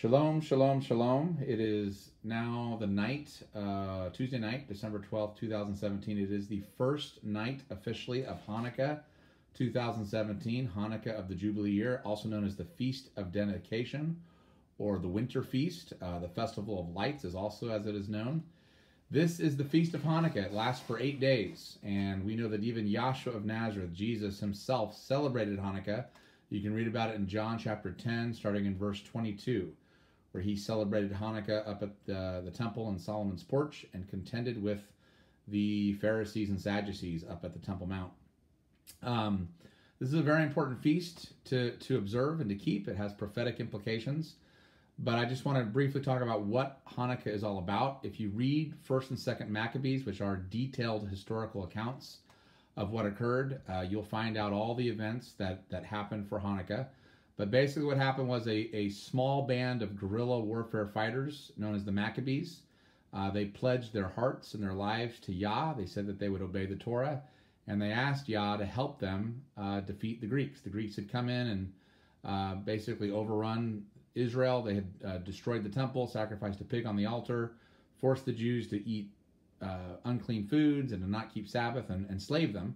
Shalom, shalom, shalom. It is now the night, Tuesday night, December 12th, 2017. It is the first night officially of Hanukkah 2017, Hanukkah of the Jubilee year, also known as the Feast of Dedication or the Winter Feast. The Festival of Lights is also as it is known. This is the Feast of Hanukkah. It lasts for 8 days, and we know that even Yahshua of Nazareth, Jesus himself, celebrated Hanukkah. You can read about it in John chapter 10, starting in verse 22, where he celebrated Hanukkah up at the temple in Solomon's porch and contended with the Pharisees and Sadducees up at the Temple Mount. This is a very important feast to observe and to keep. It has prophetic implications. But I just want to briefly talk about what Hanukkah is all about. If you read 1st and 2nd Maccabees, which are detailed historical accounts of what occurred, you'll find out all the events that happened for Hanukkah. But basically what happened was a small band of guerrilla warfare fighters known as the Maccabees. They pledged their hearts and their lives to Yah. They said that they would obey the Torah, and they asked Yah to help them defeat the Greeks. The Greeks had come in and basically overrun Israel. They had destroyed the temple, sacrificed a pig on the altar, forced the Jews to eat unclean foods and to not keep Sabbath, and enslave them.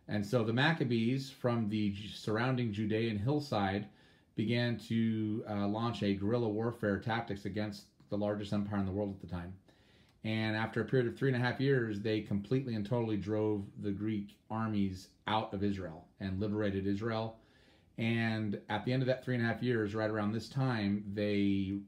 And so the Maccabees from the surrounding Judean hillside began to launch a guerrilla warfare tactics against the largest empire in the world at the time. And after a period of 3.5 years, they completely and totally drove the Greek armies out of Israel and liberated Israel. And at the end of that 3.5 years, right around this time, they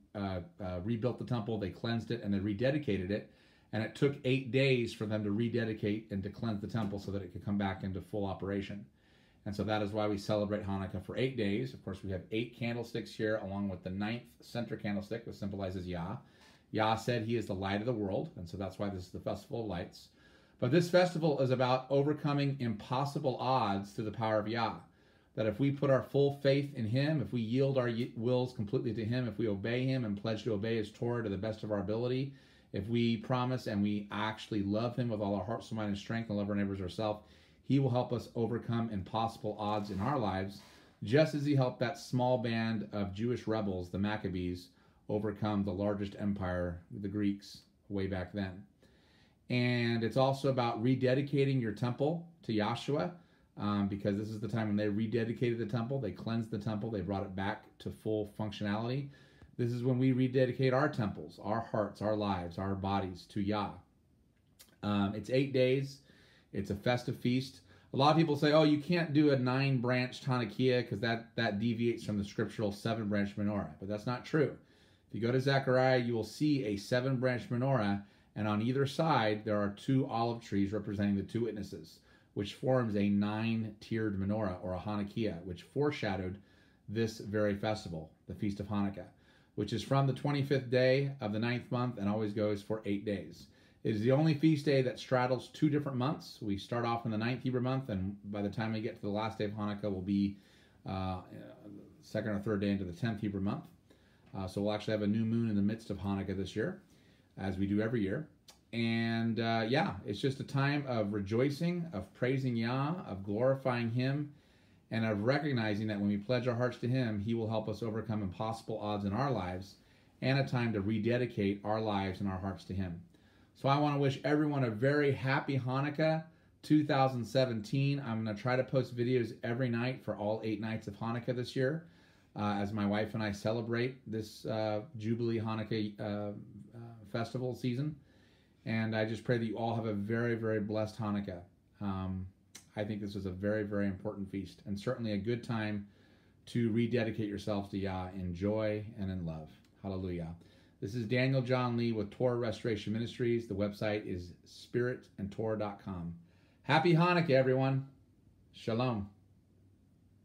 rebuilt the temple, they cleansed it, and they rededicated it. And it took 8 days for them to rededicate and to cleanse the temple so that it could come back into full operation. And so that is why we celebrate Hanukkah for 8 days. Of course, we have 8 candlesticks here, along with the 9th center candlestick, which symbolizes Yah. Yah said he is the light of the world, and so that's why this is the Festival of Lights. But this festival is about overcoming impossible odds through the power of Yah. That if we put our full faith in him, if we yield our wills completely to him, if we obey him and pledge to obey his Torah to the best of our ability, if we promise and we actually love him with all our heart, soul, mind, and strength, and love our neighbors ourselves, he will help us overcome impossible odds in our lives, just as he helped that small band of Jewish rebels, the Maccabees, overcome the largest empire, the Greeks, way back then. And it's also about rededicating your temple to Yahshua, because this is the time when they rededicated the temple, they cleansed the temple, they brought it back to full functionality. This is when we rededicate our temples, our hearts, our lives, our bodies to Yah. It's 8 days. It's a festive feast. A lot of people say, oh, you can't do a 9-branched Hanukkah because that deviates from the scriptural 7-branch menorah. But that's not true. If you go to Zechariah, you will see a 7-branch menorah, and on either side there are 2 olive trees representing the 2 witnesses, which forms a 9-tiered menorah, or a Hanukkah, which foreshadowed this very festival, the Feast of Hanukkah, which is from the 25th day of the 9th month and always goes for 8 days. It is the only feast day that straddles 2 different months. We start off in the 9th Hebrew month, and by the time we get to the last day of Hanukkah, we'll be second or third day into the 10th Hebrew month. So we'll actually have a new moon in the midst of Hanukkah this year, as we do every year. And yeah, it's just a time of rejoicing, of praising Yah, of glorifying him, and of recognizing that when we pledge our hearts to him, he will help us overcome impossible odds in our lives, and a time to rededicate our lives and our hearts to him. So I want to wish everyone a very happy Hanukkah 2017. I'm going to try to post videos every night for all 8 nights of Hanukkah this year, as my wife and I celebrate this Jubilee Hanukkah festival season. And I just pray that you all have a very, very blessed Hanukkah. I think this is a very, very important feast, and certainly a good time to rededicate yourselves to Yah in joy and in love. Hallelujah. This is Daniel John Lee with Torah Restoration Ministries. The website is spiritandtorah.com. Happy Hanukkah, everyone. Shalom.